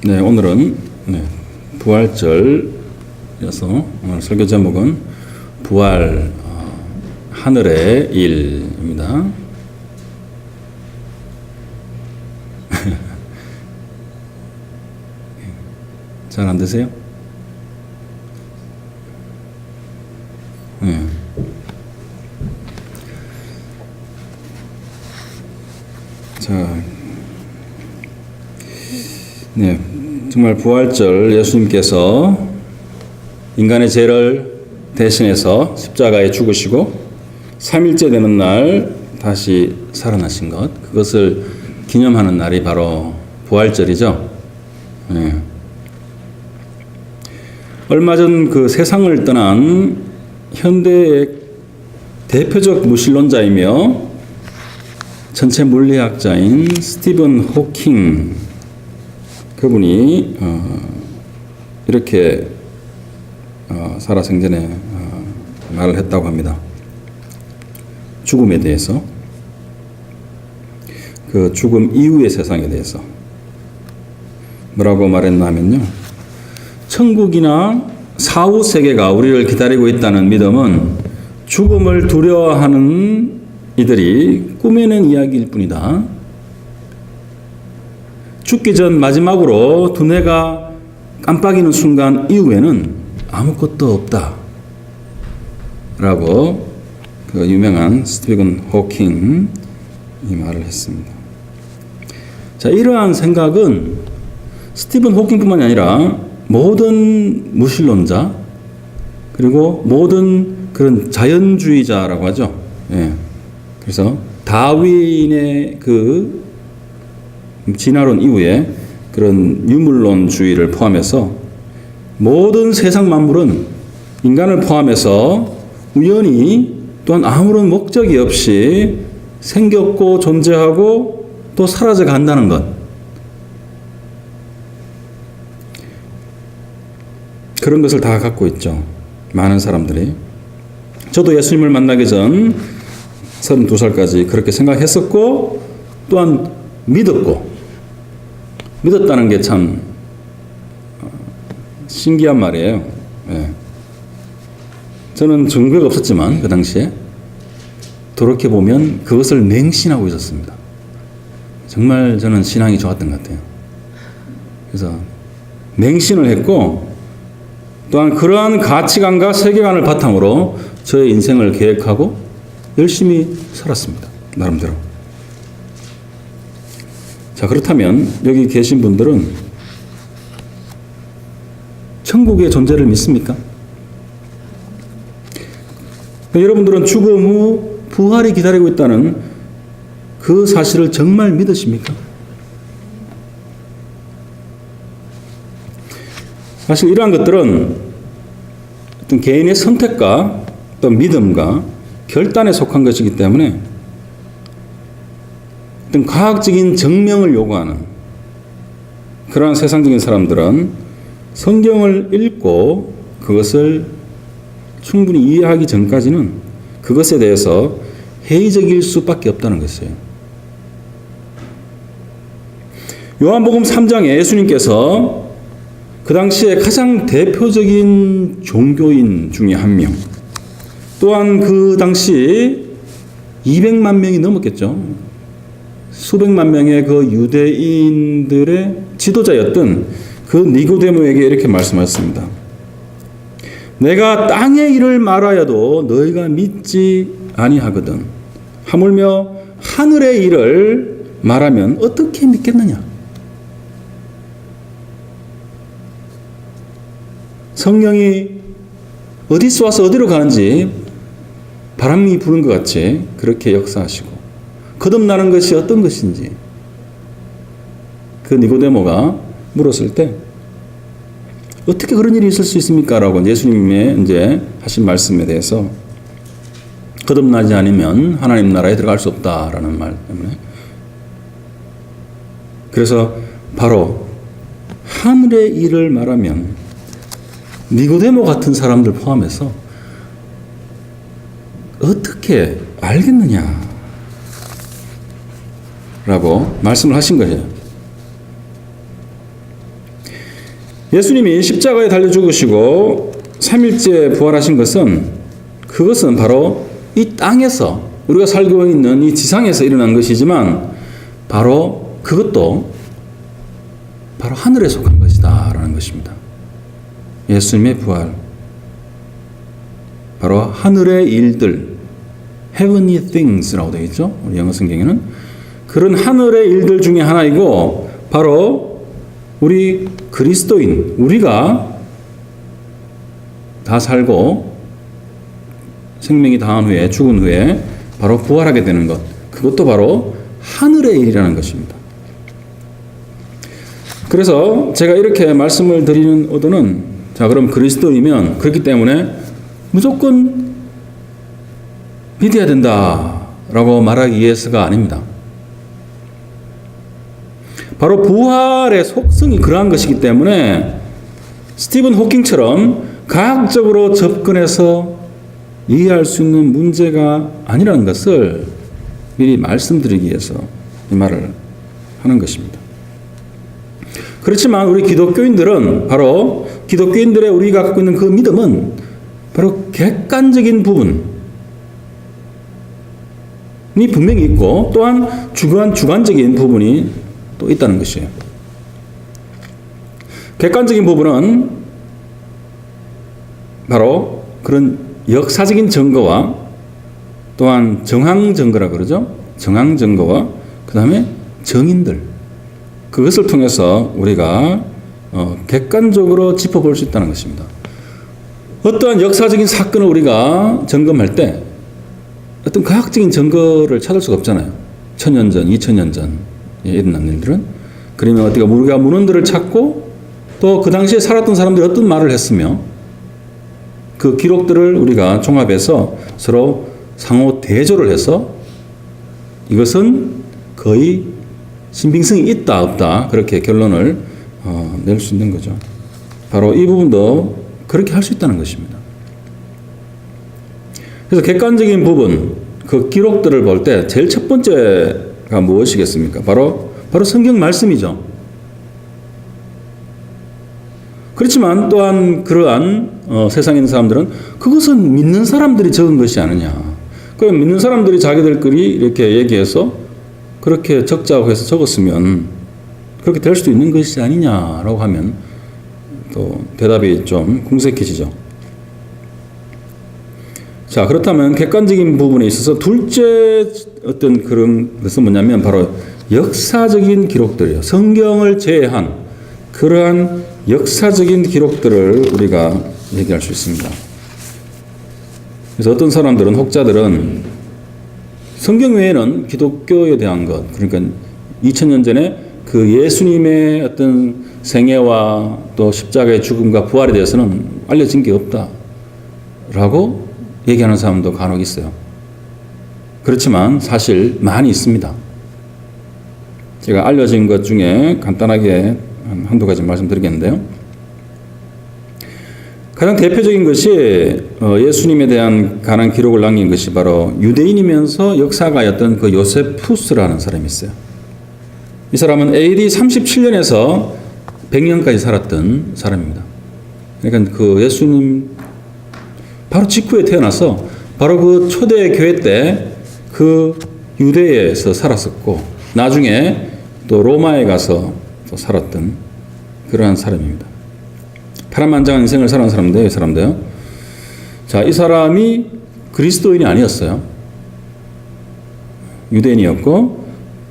네, 오늘은 부활절이어서 오늘 설교 제목은 부활 하늘의 일입니다. 잘 안 되세요? 네. 자, 네, 정말 부활절 예수님께서 인간의 죄를 대신해서 십자가에 죽으시고 3일째 되는 날 다시 살아나신 것, 그것을 기념하는 날이 바로 부활절이죠. 네. 얼마 전 그 세상을 떠난 현대의 대표적 무신론자이며 전체 물리학자인 스티븐 호킹, 그분이 이렇게 살아생전에 말을 했다고 합니다. 죽음에 대해서, 그 죽음 이후의 세상에 대해서 뭐라고 말했나 하면요, 천국이나 사후 세계가 우리를 기다리고 있다는 믿음은 죽음을 두려워하는 이들이 꾸며낸 이야기일 뿐이다. 죽기 전 마지막으로 두뇌가 깜빡이는 순간 이후에는 아무것도 없다 라고 그 유명한 스티븐 호킹 이 말을 했습니다. 자, 이러한 생각은 스티븐 호킹뿐만이 아니라 모든 무신론자, 그리고 모든 그런 자연주의자라고 하죠. 예. 그래서 다윈의 그 진화론 이후에 그런 유물론주의를 포함해서 모든 세상 만물은 인간을 포함해서 우연히 또한 아무런 목적이 없이 생겼고 존재하고 또 사라져 간다는 것, 그런 것을 다 갖고 있죠. 많은 사람들이. 저도 예수님을 만나기 전 32살까지 그렇게 생각했었고 또한 믿었다는 게 참 신기한 말이에요. 예. 저는 증거가 없었지만 그 당시에 돌이켜보면 그것을 맹신하고 있었습니다. 정말 저는 신앙이 좋았던 것 같아요. 그래서 맹신을 했고 또한 그러한 가치관과 세계관을 바탕으로 저의 인생을 계획하고 열심히 살았습니다. 나름대로. 자, 그렇다면 여기 계신 분들은 천국의 존재를 믿습니까? 여러분들은 죽음 후 부활이 기다리고 있다는 그 사실을 정말 믿으십니까? 사실 이러한 것들은 어떤 개인의 선택과 또 믿음과 결단에 속한 것이기 때문에 어떤 과학적인 증명을 요구하는 그러한 세상적인 사람들은 성경을 읽고 그것을 충분히 이해하기 전까지는 그것에 대해서 회의적일 수밖에 없다는 것이에요. 요한복음 3장에 예수님께서 그 당시에 가장 대표적인 종교인 중에 한 명, 또한 그 당시 200만 명이 넘었겠죠. 수백만 명의 그 유대인들의 지도자였던 그 니고데모에게 이렇게 말씀하셨습니다. 내가 땅의 일을 말하여도 너희가 믿지 아니하거든. 하물며 하늘의 일을 말하면 어떻게 믿겠느냐? 성령이 어디서 와서 어디로 가는지 바람이 부는 것 같이 그렇게 역사하시고 거듭나는 것이 어떤 것인지 그 니고데모가 물었을 때 어떻게 그런 일이 있을 수 있습니까? 라고 예수님의 이제 하신 말씀에 대해서 거듭나지 않으면 하나님 나라에 들어갈 수 없다라는 말 때문에, 그래서 바로 하늘의 일을 말하면 니고데모 같은 사람들 포함해서 어떻게 알겠느냐 라고 말씀을 하신 거예요. 예수님이 십자가에 달려 죽으시고 3일째 부활하신 그것은 바로 이 땅에서 우리가 살고 있는 이 지상에서 일어난 것이지만 바로 그것도 바로 하늘에 속한 것이다라는 것입니다. 예수님의 부활, 바로 하늘의 일들, heavenly things라고 되어 있죠. 우리 영어 성경에는 그런 하늘의 일들 중에 하나이고 바로 우리 그리스도인, 우리가 다 살고 생명이 다한 후에, 죽은 후에 바로 부활하게 되는 것, 그것도 바로 하늘의 일이라는 것입니다. 그래서 제가 이렇게 말씀을 드리는 의도는, 자, 그럼 그리스도이면 그렇기 때문에 무조건 믿어야 된다라고 말하기 위해서가 아닙니다. 바로 부활의 속성이 그러한 것이기 때문에 스티븐 호킹처럼 과학적으로 접근해서 이해할 수 있는 문제가 아니라는 것을 미리 말씀드리기 위해서 이 말을 하는 것입니다. 그렇지만 우리 기독교인들은 바로 기독교인들의 우리가 갖고 있는 그 믿음은 바로 객관적인 부분이 분명히 있고 또한 주관적인 부분이 또 있다는 것이에요. 객관적인 부분은 바로 그런 역사적인 증거와 또한 정황 증거라 그러죠. 정황 증거와 그 다음에 정인들, 그것을 통해서 우리가 객관적으로 짚어볼 수 있다는 것입니다. 어떠한 역사적인 사건을 우리가 점검할 때 어떤 과학적인 증거를 찾을 수가 없잖아요. 1000년 전, 2000년 전에 일어난 일들은. 그러면 우리가 문헌들을 찾고 또 그 당시에 살았던 사람들이 어떤 말을 했으며 그 기록들을 우리가 종합해서 서로 상호 대조를 해서 이것은 거의 신빙성이 있다 없다 그렇게 결론을 낼 수 있는 거죠. 바로 이 부분도 그렇게 할 수 있다는 것입니다. 그래서 객관적인 부분, 그 기록들을 볼 때 제일 첫 번째가 무엇이겠습니까? 바로 성경 말씀이죠. 그렇지만 또한 그러한 세상에 있는 사람들은 그것은 믿는 사람들이 적은 것이 아니냐. 그 믿는 사람들이 자기들끼리 이렇게 얘기해서 그렇게 적자고 해서 적었으면 그렇게 될 수도 있는 것이 아니냐라고 하면 또 대답이 좀 궁색해지죠. 자, 그렇다면 객관적인 부분에 있어서 둘째 어떤 그런 것은 뭐냐면 바로 역사적인 기록들이에요. 성경을 제외한 그러한 역사적인 기록들을 우리가 얘기할 수 있습니다. 그래서 어떤 사람들은, 혹자들은 성경 외에는 기독교에 대한 것, 그러니까 2000년 전에 그 예수님의 어떤 생애와 또 십자가의 죽음과 부활에 대해서는 알려진 게 없다라고 얘기하는 사람도 간혹 있어요. 그렇지만 사실 많이 있습니다. 제가 알려진 것 중에 간단하게 한두 가지 말씀드리겠는데요. 가장 대표적인 것이 예수님에 대한 관한 기록을 남긴 것이 바로 유대인이면서 역사가였던 그 요세푸스라는 사람이 있어요. 이 사람은 AD 37년에서 100년까지 살았던 사람입니다. 그러니까 그 예수님 바로 직후에 태어나서 바로 그 초대 교회 때 그 유대에서 살았었고 나중에 또 로마에 가서 또 살았던 그러한 사람입니다. 파란만장한 인생을 살아온 사람인데요, 이 사람도요. 자, 이 사람이 그리스도인이 아니었어요. 유대인이었고,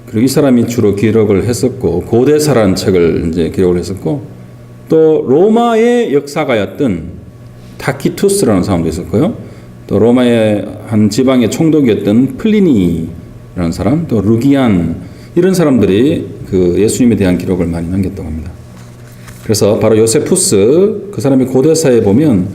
그리고 이 사람이 주로 기록을 했었고, 고대사라는 책을 이제 기록을 했었고, 또 로마의 역사가였던 타키투스라는 사람도 있었고요. 또 로마의 한 지방의 총독이었던 플리니라는 사람, 또 루기안, 이런 사람들이 그 예수님에 대한 기록을 많이 남겼다고 합니다. 그래서 바로 요세푸스, 그 사람이 고대사에 보면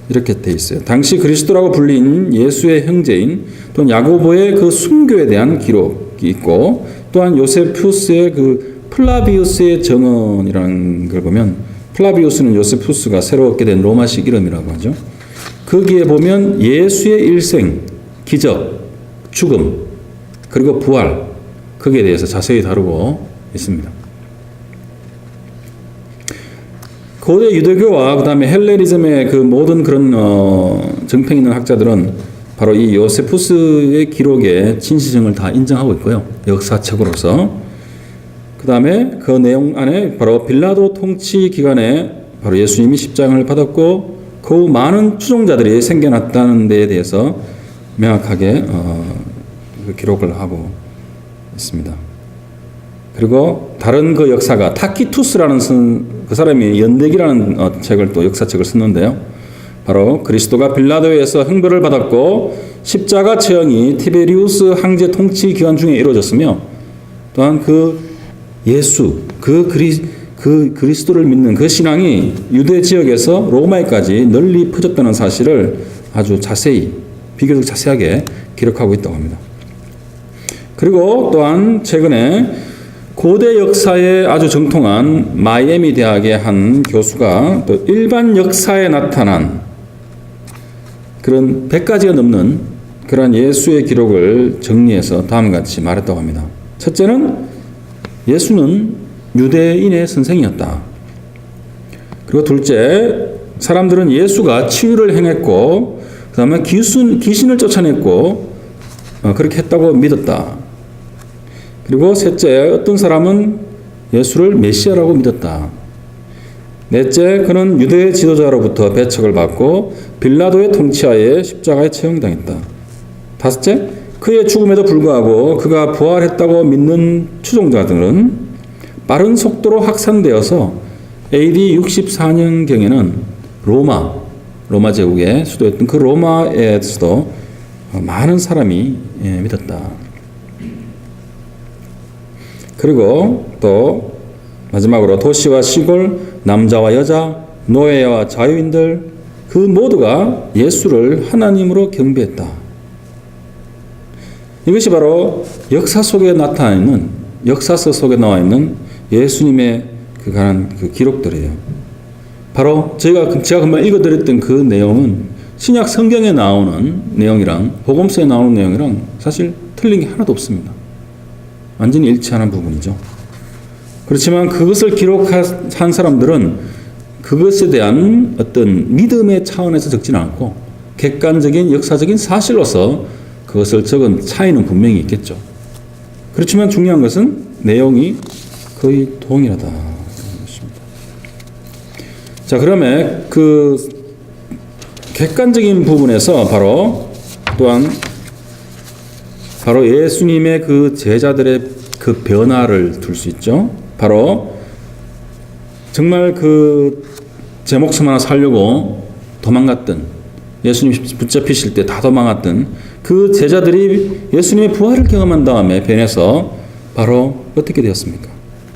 이렇게 돼 있어요. 당시 그리스도라고 불린 예수의 형제인 또는 야고보의 그 순교에 대한 기록이 있고, 또한 요세푸스의 그 플라비우스의 정언이라는 걸 보면, 플라비우스는 요세푸스가 새로 얻게 된 로마식 이름이라고 하죠. 거기에 보면 예수의 일생, 기적, 죽음, 그리고 부활, 거기에 대해서 자세히 다루고 있습니다. 고대 유대교와 그 다음에 헬레니즘의 그 모든 그런 정평 있는 학자들은 바로 이 요세푸스의 기록의 진실성을 다 인정하고 있고요. 역사책으로서. 그 다음에 그 내용 안에 바로 빌라도 통치 기간에 바로 예수님이 십자가를 받았고 그 많은 추종자들이 생겨났다는 데에 대해서 명확하게 그 기록을 하고 있습니다. 그리고 다른 그 역사가 타키투스라는 그 사람이 연대기라는 책을 또 역사책을 썼는데요. 바로 그리스도가 빌라도에서 형벌을 받았고 십자가 처형이 티베리우스 황제 통치 기간 중에 이루어졌으며 또한 그 예수 그리스도를 믿는 그 신앙이 유대 지역에서 로마에까지 널리 퍼졌다는 사실을 아주 자세히 비교적 자세하게 기록하고 있다고 합니다. 그리고 또한 최근에 고대 역사에 아주 정통한 마이애미 대학의 한 교수가 또 일반 역사에 나타난 그런 100가지가 넘는 그러한 예수의 기록을 정리해서 다음과 같이 말했다고 합니다. 첫째는 예수는 유대인의 선생이었다. 그리고 둘째, 사람들은 예수가 치유를 행했고 그 다음에 귀신을 쫓아냈고 그렇게 했다고 믿었다. 그리고 셋째, 어떤 사람은 예수를 메시아라고 믿었다. 넷째, 그는 유대 지도자로부터 배척을 받고 빌라도의 통치하에 십자가에 처형당했다. 다섯째, 그의 죽음에도 불구하고 그가 부활했다고 믿는 추종자들은 빠른 속도로 확산되어서 AD 64년경에는 로마 제국의 수도였던 그 로마에서도 많은 사람이 믿었다. 그리고 또 마지막으로 도시와 시골, 남자와 여자, 노예와 자유인들 그 모두가 예수를 하나님으로 경배했다. 이것이 바로 역사서 속에 나와 있는 예수님의 그 기록들이에요. 바로 제가 금방 읽어드렸던 그 내용은 신약 성경에 나오는 내용이랑 복음서에 나오는 내용이랑 사실 틀린 게 하나도 없습니다. 완전히 일치하는 부분이죠. 그렇지만 그것을 기록한 사람들은 그것에 대한 어떤 믿음의 차원에서 적지는 않고 객관적인 역사적인 사실로서 그것을 적은 차이는 분명히 있겠죠. 그렇지만 중요한 것은 내용이 거의 동일하다. 자, 그러면 그 객관적인 부분에서 바로 예수님의 그 제자들의 그 변화를 둘 수 있죠. 바로 정말 그 제 목숨 하나 살려고 도망갔던 예수님 붙잡히실 때 다 도망갔던 그 제자들이 예수님의 부활을 경험한 다음에 변해서 바로 어떻게 되었습니까?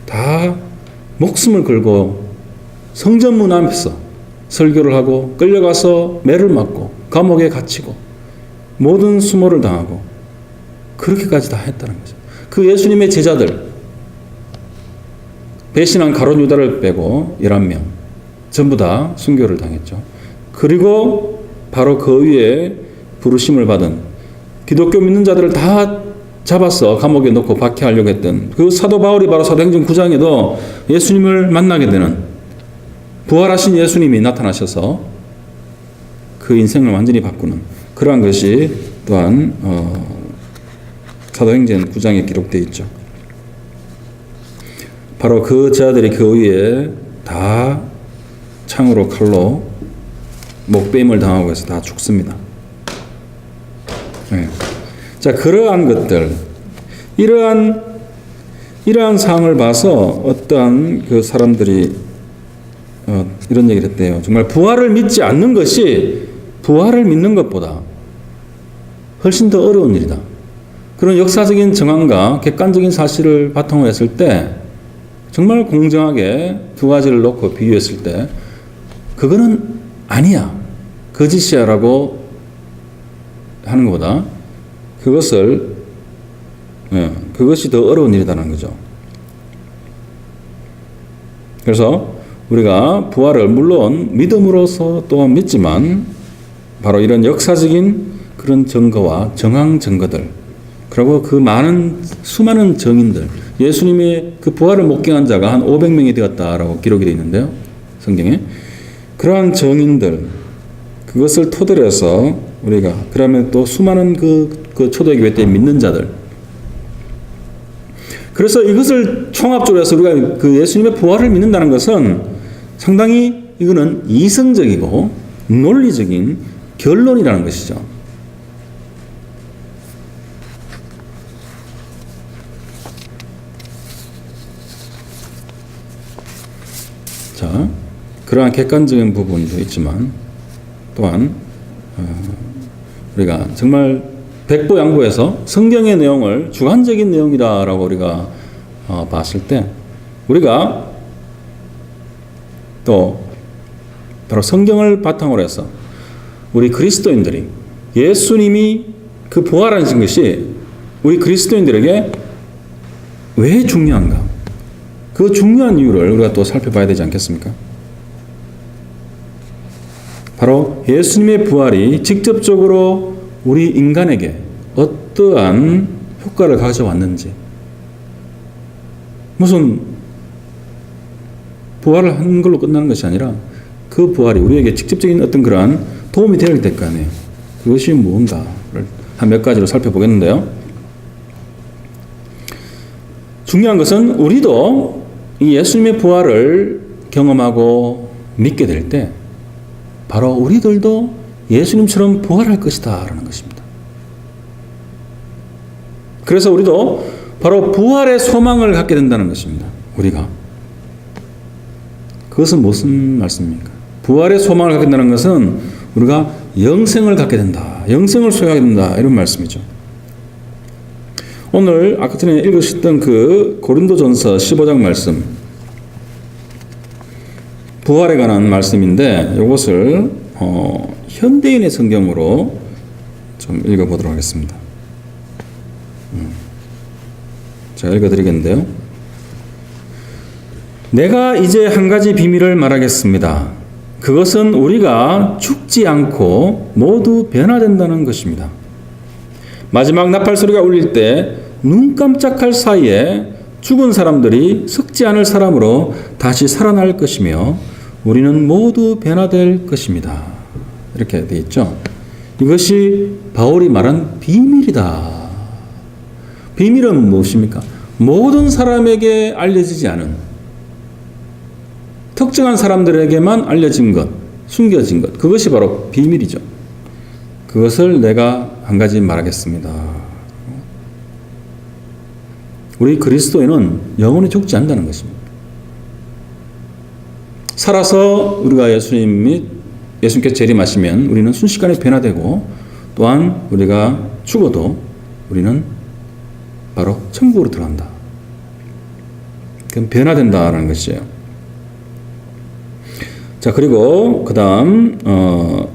다 목숨을 걸고 성전문 앞에서 설교를 하고 끌려가서 매를 맞고 감옥에 갇히고 모든 수모를 당하고 그렇게까지 다 했다는 거죠. 그 예수님의 제자들 배신한 가룟 유다를 빼고 11명 전부 다 순교를 당했죠. 그리고 바로 그 위에 부르심을 받은 기독교 믿는 자들을 다 잡아서 감옥에 넣고 박해하려고 했던 그 사도 바울이 바로 사도행전 9장에도 예수님을 만나게 되는 부활하신 예수님이 나타나셔서 그 인생을 완전히 바꾸는 그러한 것이 또한 사도행전 9장에 기록되어 있죠. 바로 그 자들이 그 위에 다 창으로 칼로 목베임을 당하고 해서 다 죽습니다. 네. 자, 그러한 것들, 이러한 상황을 봐서 어떠한 그 사람들이 이런 얘기를 했대요. 정말 부활을 믿지 않는 것이 부활을 믿는 것보다 훨씬 더 어려운 일이다. 그런 역사적인 정황과 객관적인 사실을 바탕으로 했을 때 정말 공정하게 두 가지를 놓고 비교했을 때 그거는 아니야, 거짓이야 라고 하는 것보다 그것이 더 어려운 일이라는 거죠. 그래서 우리가 부활을 물론 믿음으로서 또한 믿지만 바로 이런 역사적인 그런 증거와 정황 증거들 그리고 그 수많은 증인들 예수님의 그 부활을 목격한 자가 한 500명이 되었다라고 기록이 되어 있는데요. 성경에. 그러한 정인들, 그것을 토대로 해서 우리가, 그러면 또 수많은 그 초대교회 때 믿는 자들. 그래서 이것을 총합적으로 해서 우리가 그 예수님의 부활을 믿는다는 것은 상당히 이거는 이성적이고 논리적인 결론이라는 것이죠. 자, 그러한 객관적인 부분도 있지만 또한 우리가 정말 백보양보해서 성경의 내용을 주관적인 내용이다라고 우리가 봤을 때 우리가 또 바로 성경을 바탕으로 해서 우리 그리스도인들이 예수님이 그 부활하신 것이 우리 그리스도인들에게 왜 중요한가? 그 중요한 이유를 우리가 또 살펴봐야 되지 않겠습니까? 바로 예수님의 부활이 직접적으로 우리 인간에게 어떠한 효과를 가져왔는지, 무슨 부활을 한 걸로 끝나는 것이 아니라 그 부활이 우리에게 직접적인 어떤 그러한 도움이 될 거 아니에요. 그것이 무언가를 한 몇 가지로 살펴보겠는데요. 중요한 것은 우리도 이 예수님의 부활을 경험하고 믿게 될 때 바로 우리들도 예수님처럼 부활할 것이다 라는 것입니다. 그래서 우리도 바로 부활의 소망을 갖게 된다는 것입니다. 우리가. 그것은 무슨 말씀입니까? 부활의 소망을 갖게 된다는 것은 우리가 영생을 갖게 된다. 영생을 소유하게 된다. 이런 말씀이죠. 오늘 아까 전에 읽으셨던 그 고린도전서 15장 말씀, 부활에 관한 말씀인데 이것을 현대인의 성경으로 좀 읽어보도록 하겠습니다. 제가 읽어드리겠는데요. 내가 이제 한 가지 비밀을 말하겠습니다. 그것은 우리가 죽지 않고 모두 변화된다는 것입니다. 마지막 나팔 소리가 울릴 때 눈 깜짝할 사이에 죽은 사람들이 썩지 않을 사람으로 다시 살아날 것이며 우리는 모두 변화될 것입니다. 이렇게 되어 있죠. 이것이 바울이 말한 비밀이다. 비밀은 무엇입니까? 모든 사람에게 알려지지 않은, 특정한 사람들에게만 알려진 것, 숨겨진 것, 그것이 바로 비밀이죠. 그것을 내가 한 가지 말하겠습니다. 우리 그리스도인은 영원히 죽지 않는다는 것입니다. 살아서 우리가 예수님께 재림하시면 우리는 순식간에 변화되고, 또한 우리가 죽어도 우리는 바로 천국으로 들어간다. 그럼 변화된다라는 것이에요. 자, 그리고 그 다음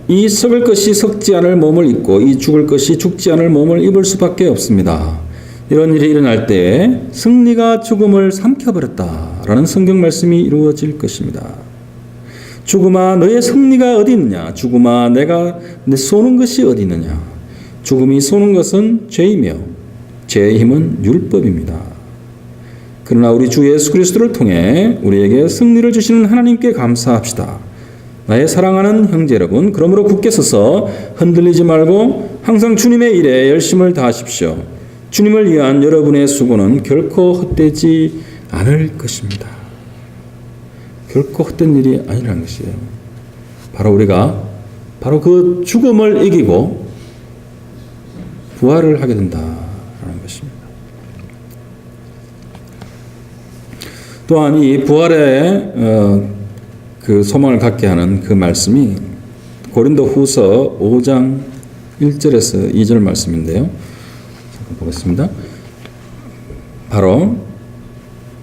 이 썩을 것이 썩지 않을 몸을 입고 이 죽을 것이 죽지 않을 몸을 입을 수밖에 없습니다. 이런 일이 일어날 때 승리가 죽음을 삼켜버렸다라는 성경 말씀이 이루어질 것입니다. 죽음아 너의 승리가 어디 있느냐? 죽음아 내가 내 쏘는 것이 어디 있느냐? 죽음이 쏘는 것은 죄이며 죄의 힘은 율법입니다. 그러나 우리 주 예수 그리스도를 통해 우리에게 승리를 주시는 하나님께 감사합시다. 나의 사랑하는 형제 여러분, 그러므로 굳게 서서 흔들리지 말고 항상 주님의 일에 열심을 다하십시오. 주님을 위한 여러분의 수고는 결코 헛되지 않을 것입니다. 결코 헛된 일이 아니라는 것이에요. 바로 우리가 바로 그 죽음을 이기고 부활을 하게 된다라는 것입니다. 또한 이 부활의 그 소망을 갖게 하는 그 말씀이 고린도후서 5장 1절에서 2절 말씀인데요. 잠깐 보겠습니다. 바로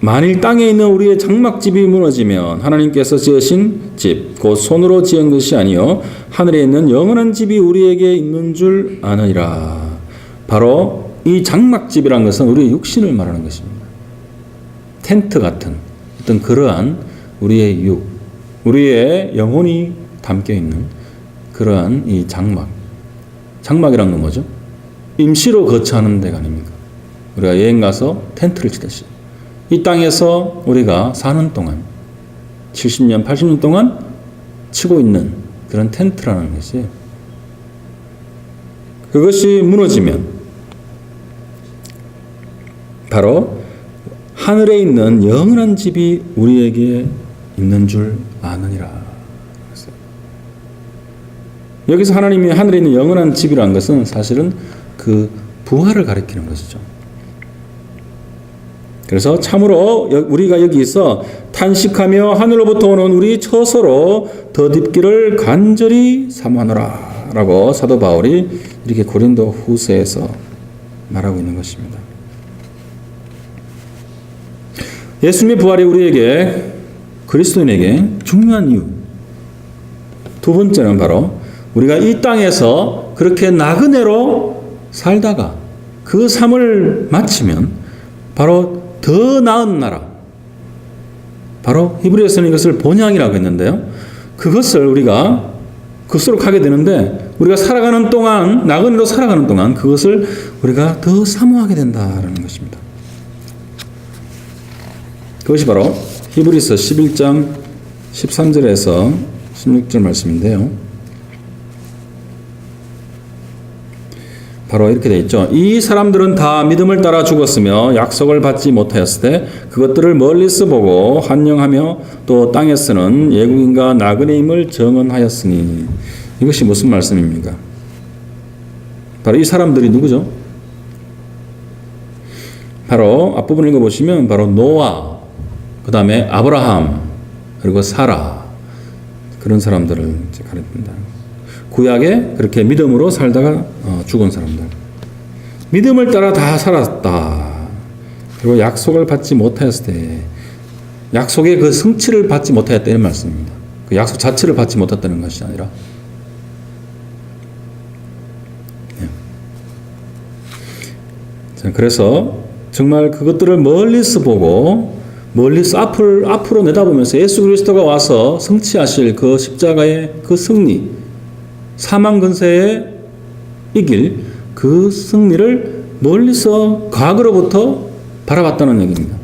만일 땅에 있는 우리의 장막집이 무너지면 하나님께서 지으신 집 곧 손으로 지은 것이 아니요 하늘에 있는 영원한 집이 우리에게 있는 줄 아느니라. 바로 이 장막집이라는 것은 우리의 육신을 말하는 것입니다. 텐트 같은 어떤 그러한 우리의 육, 우리의 영혼이 담겨 있는 그러한 이 장막. 장막이란 건 뭐죠? 임시로 거처하는 데가 아닙니까? 우리가 여행 가서 텐트를 치듯이 이 땅에서 우리가 사는 동안 70년, 80년 동안 치고 있는 그런 텐트라는 것이에요. 그것이 무너지면 바로 하늘에 있는 영원한 집이 우리에게 있는 줄 아느니라. 여기서 하나님이 하늘에 있는 영원한 집이라는 것은 사실은 그 부활을 가리키는 것이죠. 그래서 참으로 우리가 여기서 탄식하며 하늘로부터 오는 우리 처소로 덧입기를 간절히 사모하노라 라고 사도 바울이 이렇게 고린도 후서에서 말하고 있는 것입니다. 예수님의 부활이 우리에게, 그리스도인에게 중요한 이유 두 번째는 바로 우리가 이 땅에서 그렇게 나그네로 살다가 그 삶을 마치면 바로 더 나은 나라, 바로 히브리서는 이것을 본향이라고 했는데요. 그것을 우리가 그것으로 가게 되는데 우리가 살아가는 동안, 나그네로 살아가는 동안 그것을 우리가 더 사모하게 된다라는 것입니다. 그것이 바로 히브리서 11장 13절에서 16절 말씀인데요. 바로 이렇게 되어 있죠. 이 사람들은 다 믿음을 따라 죽었으며 약속을 받지 못하였을 때 그것들을 멀리서 보고 환영하며 또 땅에서는 예국인과 나그네임을 정언하였으니. 이것이 무슨 말씀입니까? 바로 이 사람들이 누구죠? 바로 앞부분 읽어보시면 바로 노아, 그 다음에 아브라함, 그리고 사라, 그런 사람들을 가리킵니다. 구약에 그렇게 믿음으로 살다가 죽은 사람들. 믿음을 따라 다 살았다. 그리고 약속을 받지 못하였을 때 약속의 그 성취를 받지 못하였다는 말씀입니다. 그 약속 자체를 받지 못했다는 것이 아니라. 네. 자, 그래서 정말 그것들을 멀리서 보고 멀리서 앞으로 내다보면서 예수 그리스도가 와서 성취하실 그 십자가의 그 승리, 사망 근세에 이길 그 승리를 멀리서 과거로부터 바라봤다는 얘기입니다.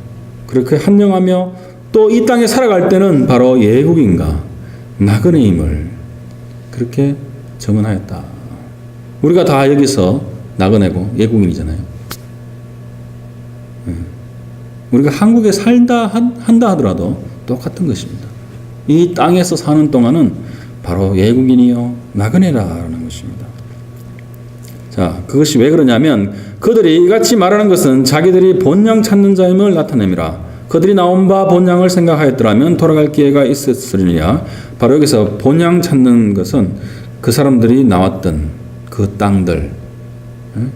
그렇게 한영하며 또 이 땅에 살아갈 때는 바로 예국인과 나그네임을 그렇게 정언하였다. 우리가 다 여기서 나그네고 예국인이잖아요. 우리가 한국에 한다 하더라도 똑같은 것입니다. 이 땅에서 사는 동안은 바로 예국인이요 나그네라는 것입니다. 자, 그것이 왜 그러냐면 그들이 이같이 말하는 것은 자기들이 본향 찾는 자임을 나타냅니다. 그들이 나온 바 본향을 생각하였더라면 돌아갈 기회가 있었으리냐. 바로 여기서 본향 찾는 것은 그 사람들이 나왔던 그 땅들,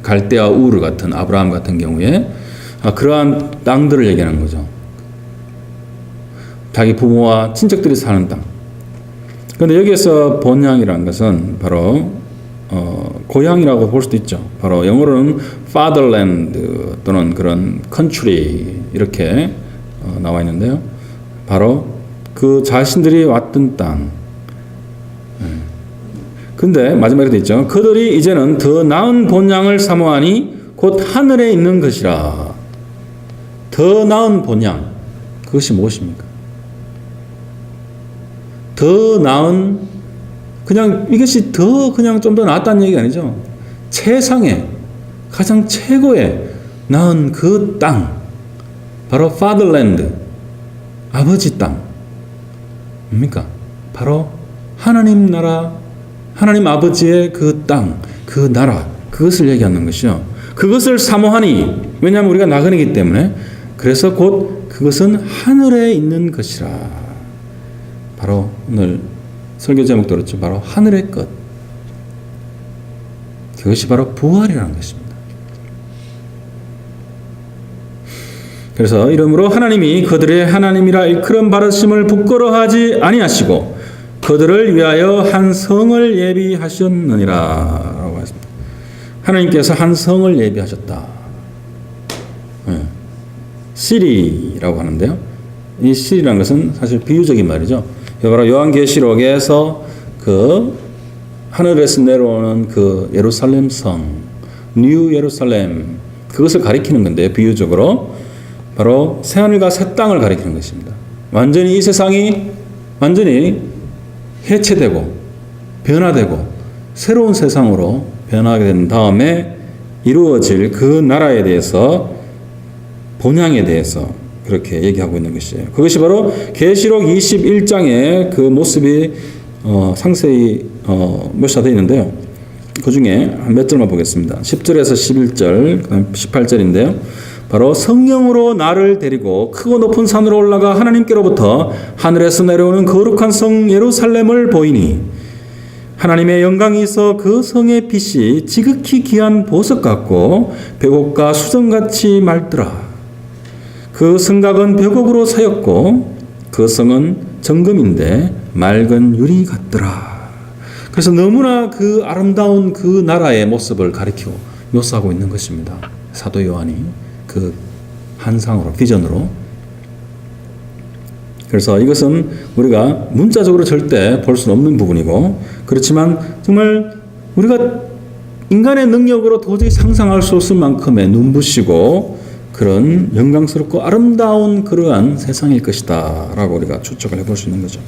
갈대아 우르 같은 아브라함 같은 경우에 그러한 땅들을 얘기하는 거죠. 자기 부모와 친척들이 사는 땅. 그런데 여기에서 본향이라는 것은 바로 고향이라고 볼 수도 있죠. 바로 영어로는 fatherland 또는 그런 country 이렇게 나와 있는데요. 바로 그 자신들이 왔던 땅. 근데 마지막에 되어 있죠. 그들이 이제는 더 나은 본향을 사모하니 곧 하늘에 있는 것이라. 더 나은 본향. 그것이 무엇입니까? 더 나은, 그냥 이것이 더 그냥 좀 더 낫다는 얘기가 아니죠. 최상의, 가장 최고의 나은 그 땅. 바로 fatherland, 아버지 땅. 뭡니까? 바로 하나님 나라, 하나님 아버지의 그 땅, 그 나라, 그것을 얘기하는 것이요. 그것을 사모하니, 왜냐하면 우리가 나그네이기 때문에, 그래서 곧 그것은 하늘에 있는 것이라. 바로 오늘 설교 제목도 그렇죠. 바로 하늘의 것. 그것이 바로 부활이라는 것입니다. 그래서 이러므로 하나님이 그들의 하나님이라 일컬음 받으심을 부끄러워하지 아니하시고 그들을 위하여 한 성을 예비하셨느니라 라고 했습니다. 하나님께서 한 성을 예비하셨다. 시리라고 하는데요. 이 시리라는 것은 사실 비유적인 말이죠. 바로 요한계시록에서 그 하늘에서 내려오는 그 예루살렘 성, 뉴 예루살렘, 그것을 가리키는 건데요. 비유적으로 바로 새하늘과 새 땅을 가리키는 것입니다. 완전히 이 세상이 완전히 해체되고 변화되고 새로운 세상으로 변하게 된 다음에 이루어질 그 나라에 대해서, 본향에 대해서 그렇게 얘기하고 있는 것이에요. 그것이 바로 계시록 21장의 그 모습이 상세히 묘사되어 있는데요. 그 중에 몇 절만 보겠습니다. 10절에서 11절, 그 다음 18절인데요. 바로 성령으로 나를 데리고 크고 높은 산으로 올라가 하나님께로부터 하늘에서 내려오는 거룩한 성 예루살렘을 보이니 하나님의 영광이 있어 그 성의 빛이 지극히 귀한 보석 같고 벽옥과 수정같이 맑더라. 그 성곽은 벽옥으로 서였고 그 성은 정금인데 맑은 유리 같더라. 그래서 너무나 그 아름다운 그 나라의 모습을 가리키고 묘사하고 있는 것입니다. 사도 요한이 그 환상으로, 비전으로. 그래서 이것은 우리가 문자적으로 절대 볼 수는 없는 부분이고, 그렇지만 정말 우리가 인간의 능력으로 도저히 상상할 수 없을 만큼의 눈부시고 그런 영광스럽고 아름다운 그러한 세상일 것이다 라고 우리가 추측을 해볼 수 있는 거죠.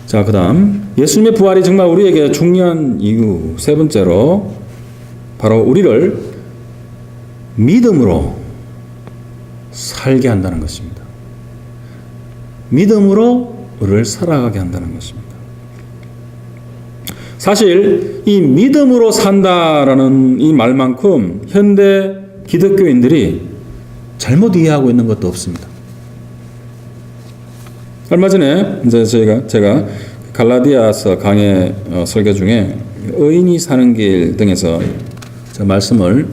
자, 그 다음 예수님의 부활이 정말 우리에게 중요한 이유 세 번째로 바로 우리를 믿음으로 살게 한다는 것입니다. 믿음으로 우리를 살아가게 한다는 것입니다. 사실 이 믿음으로 산다라는 이 말만큼 현대 기독교인들이 잘못 이해하고 있는 것도 없습니다. 얼마 전에 이제 제가 갈라디아서 강의 설교 중에 의인이 사는 길 등에서 말씀을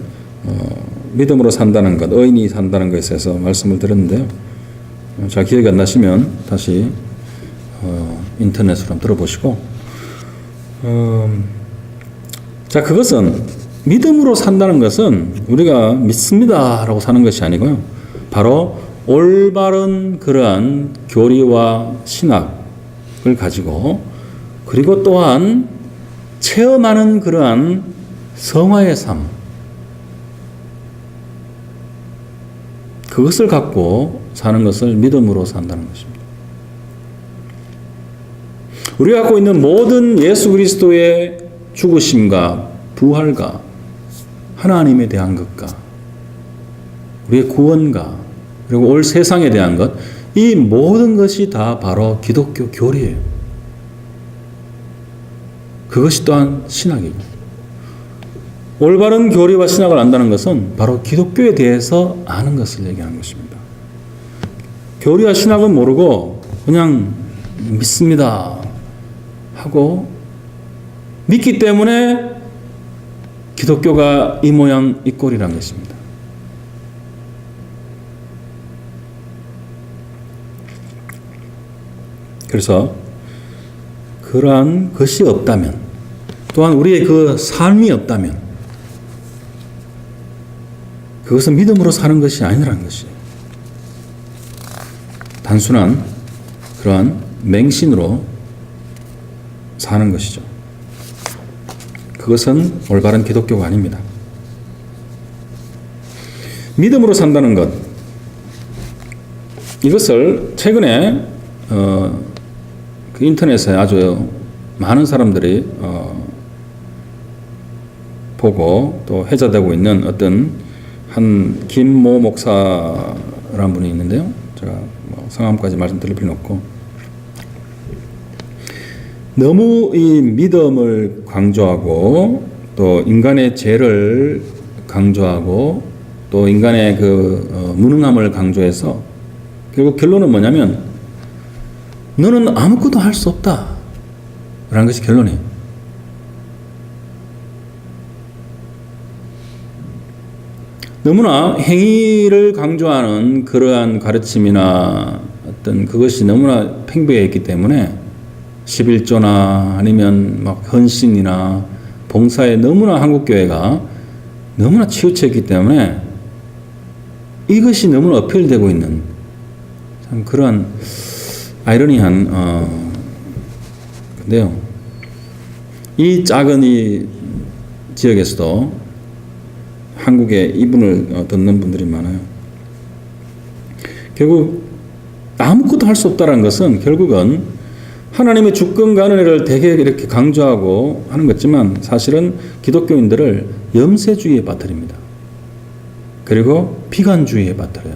믿음으로 산다는 것, 의인이 산다는 것에 대해서 말씀을 드렸는데요. 잘 기억이 안 나시면 다시 인터넷으로 한번 들어보시고, 자, 그것은 믿음으로 산다는 것은 우리가 믿습니다라고 사는 것이 아니고요. 바로 올바른 그러한 교리와 신학을 가지고, 그리고 또한 체험하는 그러한 성화의 삶, 그것을 갖고 사는 것을 믿음으로 산다는 것입니다. 우리가 갖고 있는 모든 예수 그리스도의 죽으심과 부활과 하나님에 대한 것과 우리의 구원과 그리고 올 세상에 대한 것, 이 모든 것이 다 바로 기독교 교리예요. 그것이 또한 신학이고, 올바른 교리와 신학을 안다는 것은 바로 기독교에 대해서 아는 것을 얘기하는 것입니다. 교리와 신학은 모르고 그냥 믿습니다 하고, 믿기 때문에 기독교가 이 모양 이 꼴이라는 것입니다. 그래서 그러한 것이 없다면, 또한 우리의 그 삶이 없다면 그것은 믿음으로 사는 것이 아니라는 것이에요. 단순한 그러한 맹신으로 사는 것이죠. 그것은 올바른 기독교가 아닙니다. 믿음으로 산다는 것, 이것을 최근에 그 인터넷에 아주 많은 사람들이 보고 또 회자되고 있는 어떤 한 김모 목사라는 분이 있는데요. 제가 성함까지 말씀드릴 필요는 없고, 너무 이 믿음을 강조하고 또 인간의 죄를 강조하고 또 인간의 그 무능함을 강조해서 결국 결론은 뭐냐면 너는 아무것도 할 수 없다 라는 것이 결론이에요. 너무나 행위를 강조하는 그러한 가르침이나 어떤 그것이 너무나 팽배해 있기 때문에 11조나 아니면 막 헌신이나 봉사에 너무나 한국교회가 너무나 치우쳐 있기 때문에 이것이 너무나 어필되고 있는 참 그런 아이러니한 근데요. 이 작은 이 지역에서도 한국의 이분을 듣는 분들이 많아요. 결국 아무것도 할 수 없다는 것은 결국은 하나님의 주권과 은혜를 되게 이렇게 강조하고 하는 거지만 사실은 기독교인들을 염세주의에 빠뜨립니다. 그리고 비관주의에 빠뜨려요.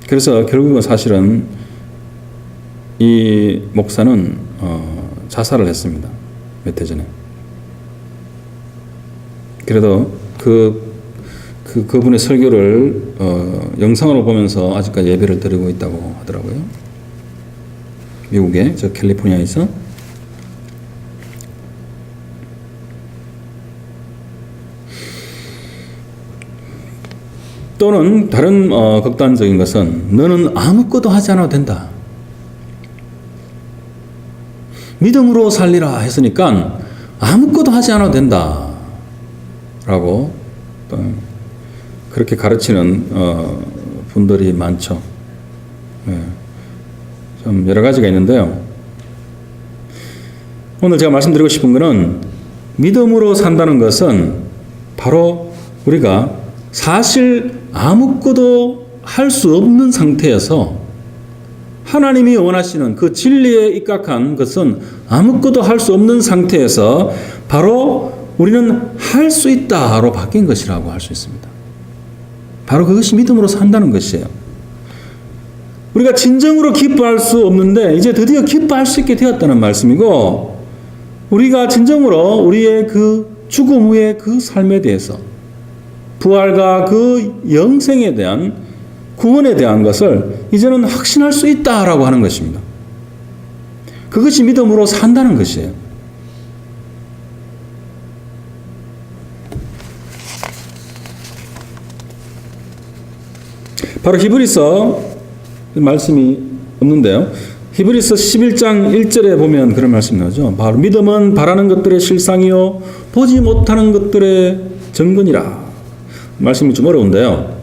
그래서 결국은 사실은 이 목사는 자살을 했습니다. 몇 해 전에. 그래도 그분의 설교를 영상으로 보면서 아직까지 예배를 드리고 있다고 하더라고요. 미국의 저 캘리포니아에서. 또는 다른 극단적인 것은 너는 아무것도 하지 않아도 된다. 믿음으로 살리라 했으니까 아무것도 하지 않아도 된다. 라고 그렇게 가르치는 분들이 많죠. 좀 여러 가지가 있는데요. 오늘 제가 말씀드리고 싶은 것은 믿음으로 산다는 것은 바로 우리가 사실 아무것도 할 수 없는 상태에서 하나님이 원하시는 그 진리에 입각한 것은 아무것도 할 수 없는 상태에서 바로 우리는 할 수 있다로 바뀐 것이라고 할 수 있습니다. 바로 그것이 믿음으로 산다는 것이에요. 우리가 진정으로 기뻐할 수 없는데 이제 드디어 기뻐할 수 있게 되었다는 말씀이고, 우리가 진정으로 우리의 그 죽음 후의 그 삶에 대해서, 부활과 그 영생에 대한, 구원에 대한 것을 이제는 확신할 수 있다라고 하는 것입니다. 그것이 믿음으로 산다는 것이에요. 바로 히브리서 말씀이 없는데요. 히브리서 11장 1절에 보면 그런 말씀이 나오죠. 바로 믿음은 바라는 것들의 실상이요 보지 못하는 것들의 증거니라. 말씀이 좀 어려운데요.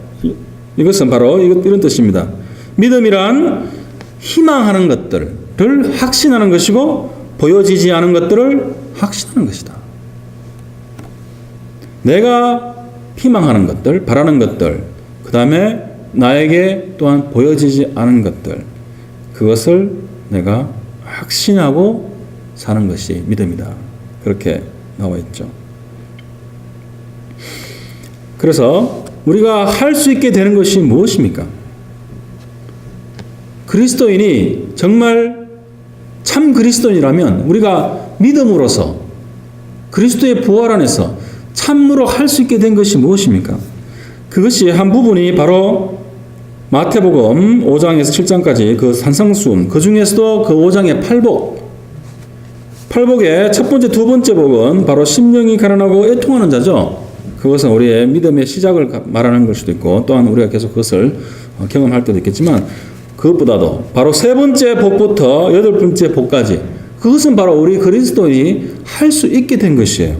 이것은 바로 이런 뜻입니다. 믿음이란 희망하는 것들을 확신하는 것이고 보여지지 않은 것들을 확신하는 것이다. 내가 희망하는 것들, 바라는 것들, 그 다음에 나에게 또한 보여지지 않은 것들, 그것을 내가 확신하고 사는 것이 믿음이다. 그렇게 나와 있죠. 그래서 우리가 할 수 있게 되는 것이 무엇입니까? 그리스도인이 정말 참 그리스도인이라면 우리가 믿음으로서 그리스도의 부활 안에서 참으로 할 수 있게 된 것이 무엇입니까? 그것이 한 부분이 바로 마태복음 5장에서 7장까지 그 산상수훈, 그 중에서도 그 5장의 팔복의 첫 번째, 두 번째 복은 바로 심령이 가난하고 애통하는 자죠. 그것은 우리의 믿음의 시작을 말하는 걸 수도 있고, 또한 우리가 계속 그것을 경험할 때도 있겠지만, 그것보다도 바로 세 번째 복부터 여덟 번째 복까지, 그것은 바로 우리 그리스도인이 할 수 있게 된 것이에요.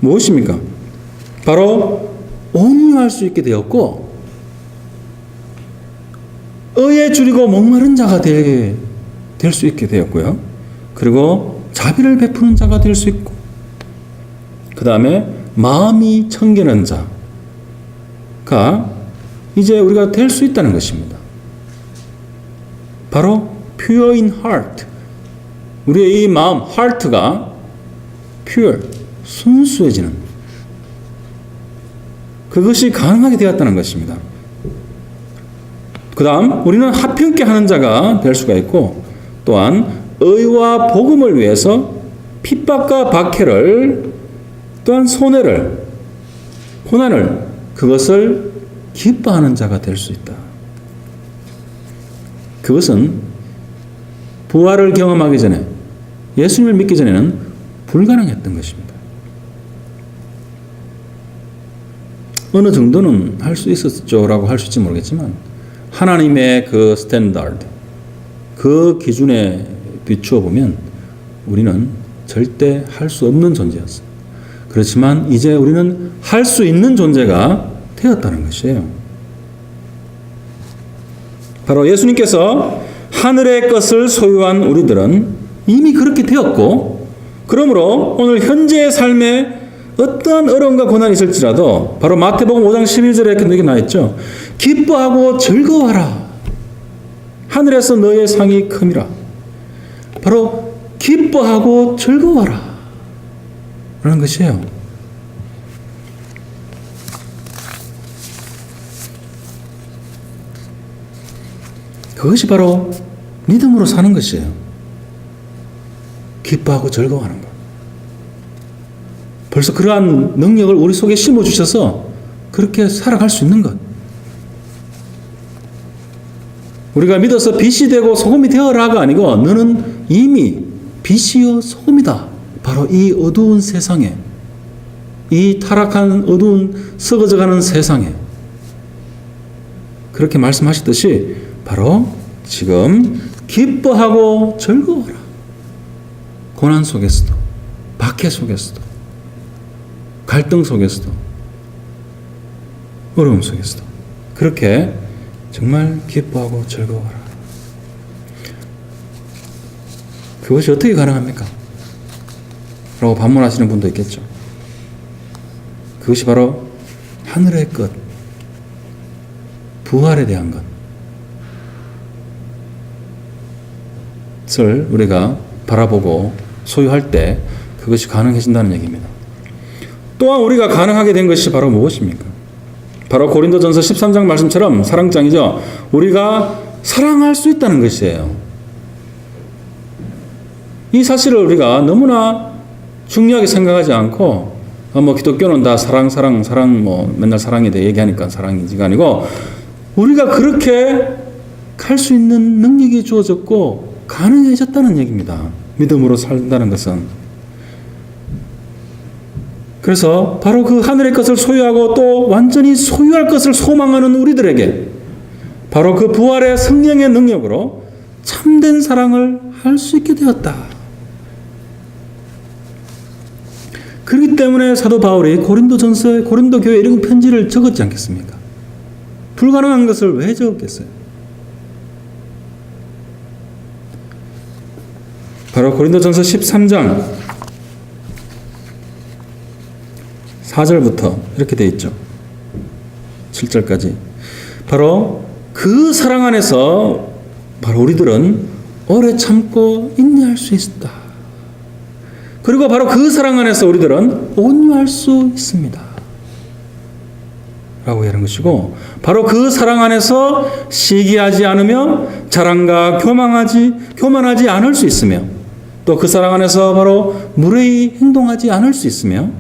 무엇입니까? 바로 온유할 수 있게 되었고, 의에 줄이고 목마른 자가 될 수 있게 되었고요. 그리고 자비를 베푸는 자가 될 수 있고, 그 다음에 마음이 청결한 자가 이제 우리가 될 수 있다는 것입니다. 바로 pure in heart. 우리의 이 마음, heart가 pure, 순수해지는, 그것이 가능하게 되었다는 것입니다. 그 다음 우리는 합평케 하는 자가 될 수가 있고, 또한 의와 복음을 위해서 핍박과 박해를, 또한 손해를, 고난을, 그것을 기뻐하는 자가 될 수 있다. 그것은 부활을 경험하기 전에, 예수님을 믿기 전에는 불가능했던 것입니다. 어느 정도는 할 수 있었죠라고 할 수 있을지 모르겠지만, 하나님의 그 스탠다드, 그 기준에 비추어 보면 우리는 절대 할 수 없는 존재였습니다. 그렇지만 이제 우리는 할 수 있는 존재가 되었다는 것이에요. 바로 예수님께서 하늘의 것을 소유한 우리들은 이미 그렇게 되었고, 그러므로 오늘 현재의 삶에 어떠한 어려움과 고난이 있을지라도 바로 마태복음 5장 11절에 이렇게 나있죠. 기뻐하고 즐거워하라. 하늘에서 너의 상이 큼이라. 바로 기뻐하고 즐거워하라 라는 것이에요. 그것이 바로 믿음으로 사는 것이에요. 기뻐하고 즐거워하는 것. 벌써 그러한 능력을 우리 속에 심어주셔서 그렇게 살아갈 수 있는 것. 우리가 믿어서 빛이 되고 소금이 되어라가 아니고 너는 이미 빛이요 소금이다. 바로 이 어두운 세상에, 이 타락한 어두운 썩어져가는 세상에 그렇게 말씀하셨듯이 바로 지금 기뻐하고 즐거워라. 고난 속에서도, 박해 속에서도, 갈등 속에서도, 어려움 속에서도 그렇게 정말 기뻐하고 즐거워라. 그것이 어떻게 가능합니까? 라고 반문하시는 분도 있겠죠. 그것이 바로 하늘의 것, 부활에 대한 것을 우리가 바라보고 소유할 때 그것이 가능해진다는 얘기입니다. 또한 우리가 가능하게 된 것이 바로 무엇입니까? 바로 고린도전서 13장 말씀처럼 사랑장이죠. 우리가 사랑할 수 있다는 것이에요. 이 사실을 우리가 너무나 중요하게 생각하지 않고 기독교는 다 사랑 맨날 사랑에 대해 얘기하니까 사랑이지가 아니고 우리가 그렇게 할 수 있는 능력이 주어졌고 가능해졌다는 얘기입니다. 믿음으로 산다는 것은. 그래서 바로 그 하늘의 것을 소유하고 또 완전히 소유할 것을 소망하는 우리들에게 바로 그 부활의 성령의 능력으로 참된 사랑을 할 수 있게 되었다. 그렇기 때문에 사도 바울이 고린도전서에 고린도 교회에 이런 편지를 적었지 않겠습니까? 불가능한 것을 왜 적었겠어요? 바로 고린도전서 13장 4절부터 이렇게 되어 있죠. 7절까지. 바로 그 사랑 안에서 바로 우리들은 오래 참고 인내할 수 있다. 그리고 바로 그 사랑 안에서 우리들은 온유할 수 있습니다. 라고 하는 것이고 바로 그 사랑 안에서 시기하지 않으며 자랑과 교만하지 않을 수 있으며 또 그 사랑 안에서 바로 무례히 행동하지 않을 수 있으며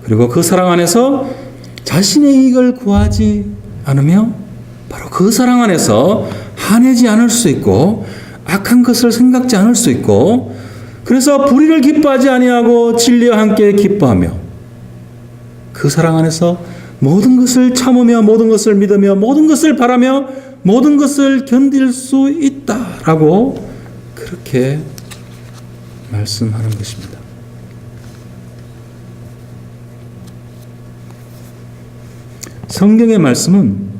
그리고 그 사랑 안에서 자신의 이익을 구하지 않으며 바로 그 사랑 안에서 화내지 않을 수 있고 악한 것을 생각지 않을 수 있고 그래서 불의를 기뻐하지 아니하고 진리와 함께 기뻐하며 그 사랑 안에서 모든 것을 참으며 모든 것을 믿으며 모든 것을 바라며 모든 것을 견딜 수 있다라고 그렇게 말씀하는 것입니다. 성경의 말씀은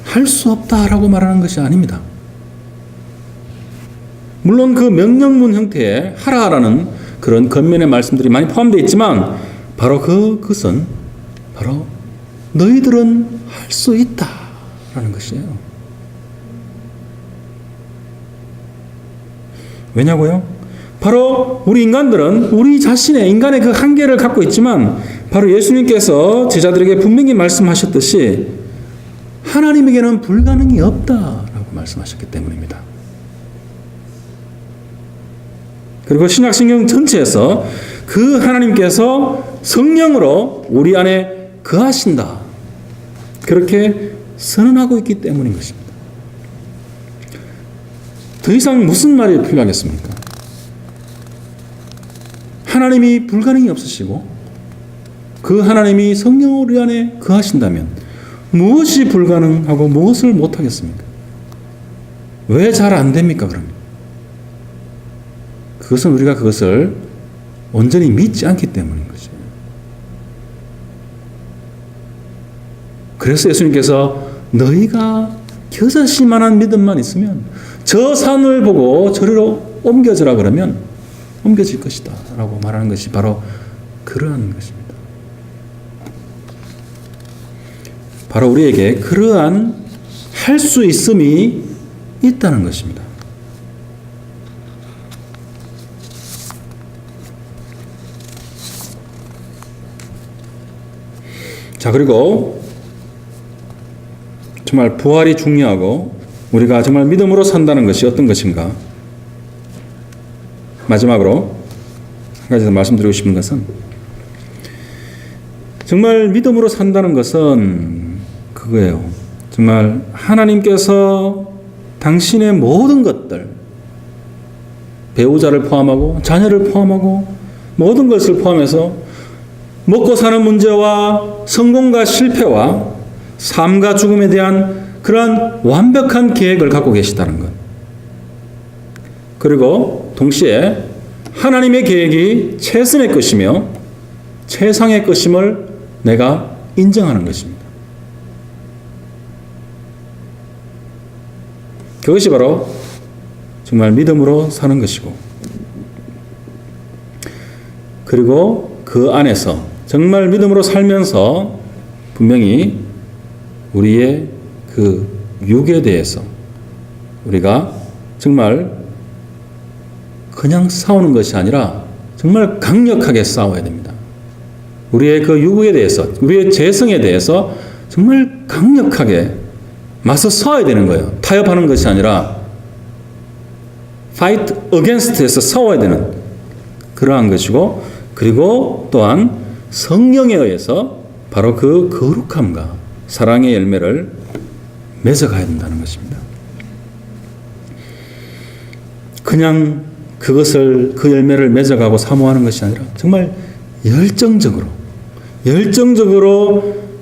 할 수 없다라고 말하는 것이 아닙니다. 물론 그 명령문 형태의 하라라는 그런 겉면의 말씀들이 많이 포함되어 있지만 바로 그것은 바로 너희들은 할 수 있다라는 것이에요. 왜냐고요? 바로 우리 인간들은 우리 자신의 인간의 그 한계를 갖고 있지만 바로 예수님께서 제자들에게 분명히 말씀하셨듯이 하나님에게는 불가능이 없다라고 말씀하셨기 때문입니다. 그리고 신약성경 전체에서 그 하나님께서 성령으로 우리 안에 거하신다. 그렇게 선언하고 있기 때문인 것입니다. 더 이상 무슨 말이 필요하겠습니까? 하나님이 불가능이 없으시고 그 하나님이 성령 우리 안에 거하신다면 무엇이 불가능하고 무엇을 못하겠습니까? 왜 잘 안 됩니까 그러면? 그것은 우리가 그것을 온전히 믿지 않기 때문인 거죠. 그래서 예수님께서 너희가 겨자씨만한 믿음만 있으면 저 산을 보고 저리로 옮겨져라 그러면 옮겨질 것이다 라고 말하는 것이 바로 그러한 것입니다. 바로 우리에게 그러한 할 수 있음이 있다는 것입니다. 자, 그리고 정말 부활이 중요하고 우리가 정말 믿음으로 산다는 것이 어떤 것인가? 마지막으로 한 가지 더 말씀드리고 싶은 것은 정말 믿음으로 산다는 것은 그거예요. 정말 하나님께서 당신의 모든 것들, 배우자를 포함하고 자녀를 포함하고 모든 것을 포함해서 먹고 사는 문제와 성공과 실패와 삶과 죽음에 대한 그러한 완벽한 계획을 갖고 계시다는 것. 그리고 동시에 하나님의 계획이 최선의 것이며 최상의 것임을 내가 인정하는 것입니다. 그것이 바로 정말 믿음으로 사는 것이고, 그리고 그 안에서 정말 믿음으로 살면서 분명히 우리의 그 육에 대해서 우리가 정말 그냥 싸우는 것이 아니라 정말 강력하게 싸워야 됩니다. 우리의 그 육에 대해서, 우리의 재성에 대해서 정말 강력하게 맞서 싸워야 되는 거예요. 타협하는 것이 아니라 fight against에서 싸워야 되는 그러한 것이고, 그리고 또한 성령에 의해서 바로 그 거룩함과 사랑의 열매를 맺어가야 된다는 것입니다. 그냥 그것을, 그 열매를 맺어가고 사모하는 것이 아니라 정말 열정적으로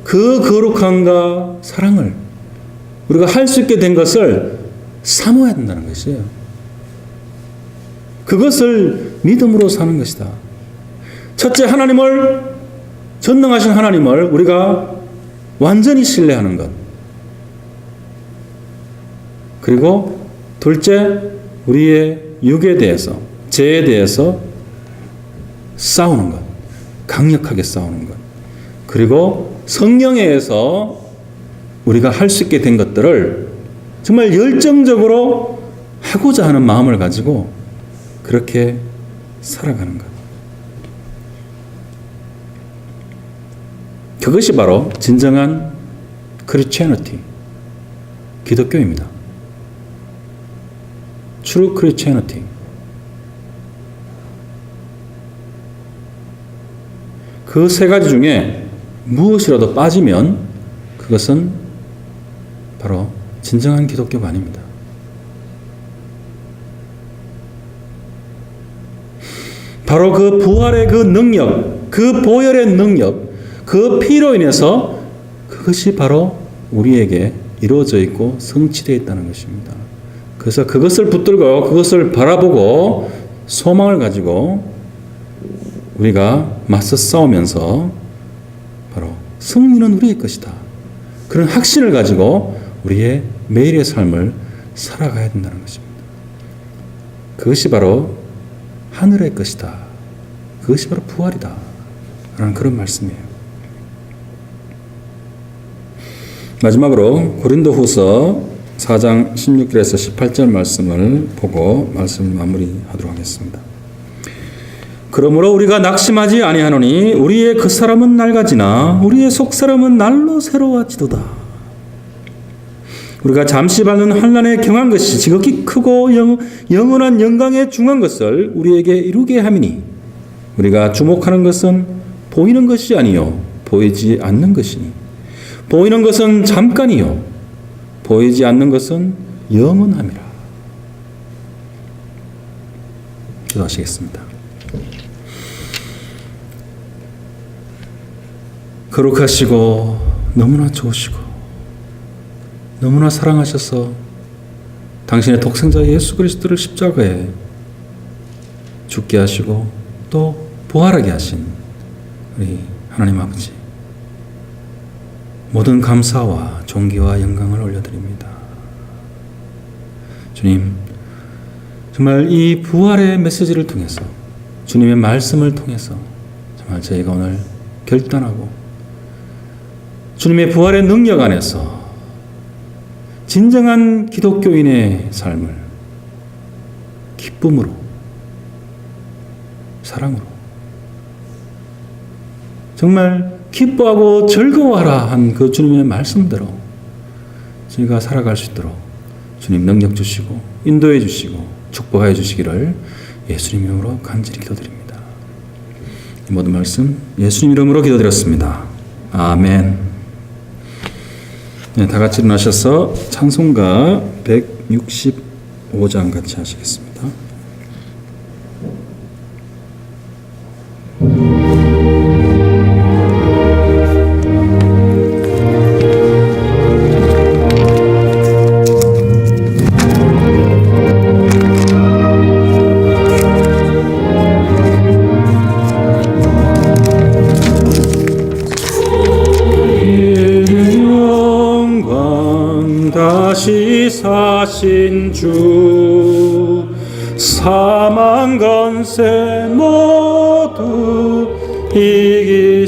그 거룩함과 사랑을 우리가 할 수 있게 된 것을 사모해야 된다는 것이에요. 그것을 믿음으로 사는 것이다. 첫째, 하나님을, 전능하신 하나님을 우리가 완전히 신뢰하는 것. 그리고 둘째, 우리의 육에 대해서, 죄에 대해서 싸우는 것. 강력하게 싸우는 것. 그리고 성령에 의해서 우리가 할 수 있게 된 것들을 정말 열정적으로 하고자 하는 마음을 가지고 그렇게 살아가는 것. 그것이 바로 진정한 크리스천리티, 기독교입니다. True Christianity. 그 세 가지 중에 무엇이라도 빠지면 그것은 바로 진정한 기독교가 아닙니다. 바로 그 부활의 그 능력, 그 보혈의 능력, 그 피로 인해서 그것이 바로 우리에게 이루어져 있고 성취되어 있다는 것입니다. 그래서 그것을 붙들고 그것을 바라보고 소망을 가지고 우리가 맞서 싸우면서 바로 승리는 우리의 것이다. 그런 확신을 가지고 우리의 매일의 삶을 살아가야 된다는 것입니다. 그것이 바로 하늘의 것이다. 그것이 바로 부활이다. 라는 그런 말씀이에요. 마지막으로 고린도후서 4장 16절에서 18절 말씀을 보고 말씀을 마무리하도록 하겠습니다. 그러므로 우리가 낙심하지 아니하노니 우리의 겉사람은 낡아지나 우리의 속사람은 날로 새로워지도다. 우리가 잠시 받는 환난에 경한 것이 지극히 크고 영원한 영광에 중한 것을 우리에게 이루게 함이니 우리가 주목하는 것은 보이는 것이 아니요 보이지 않는 것이니 보이는 것은 잠깐이요 보이지 않는 것은 영원함이라. 기도하시겠습니다. 거룩하시고 너무나 좋으시고 너무나 사랑하셔서 당신의 독생자 예수 그리스도를 십자가에 죽게 하시고 또 부활하게 하신 우리 하나님 아버지, 모든 감사와 존귀와 영광을 올려드립니다. 주님, 정말 이 부활의 메시지를 통해서 주님의 말씀을 통해서 정말 저희가 오늘 결단하고 주님의 부활의 능력 안에서 진정한 기독교인의 삶을 기쁨으로, 사랑으로, 정말 기뻐하고 즐거워하라 한 그 주님의 말씀대로 저희가 살아갈 수 있도록 주님 능력 주시고 인도해 주시고 축복하여 주시기를 예수님 이름으로 간절히 기도드립니다. 이 모든 말씀 예수님 이름으로 기도드렸습니다. 아멘. 네, 다 같이 일어나셔서 찬송가 165장 같이 하시겠습니다. 다시 사신 주 사망 권세 모두 이기시었네.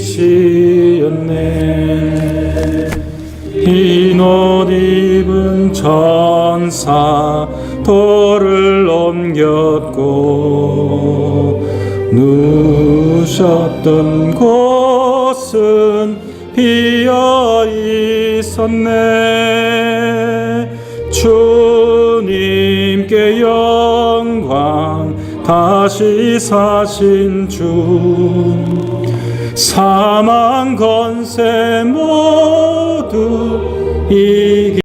흰 옷 입은 천사 돌을 옮겼고 누우셨던 곳은 비어 있었네. 주님께 영광. 다시 사신 주 사망 권세 모두 이기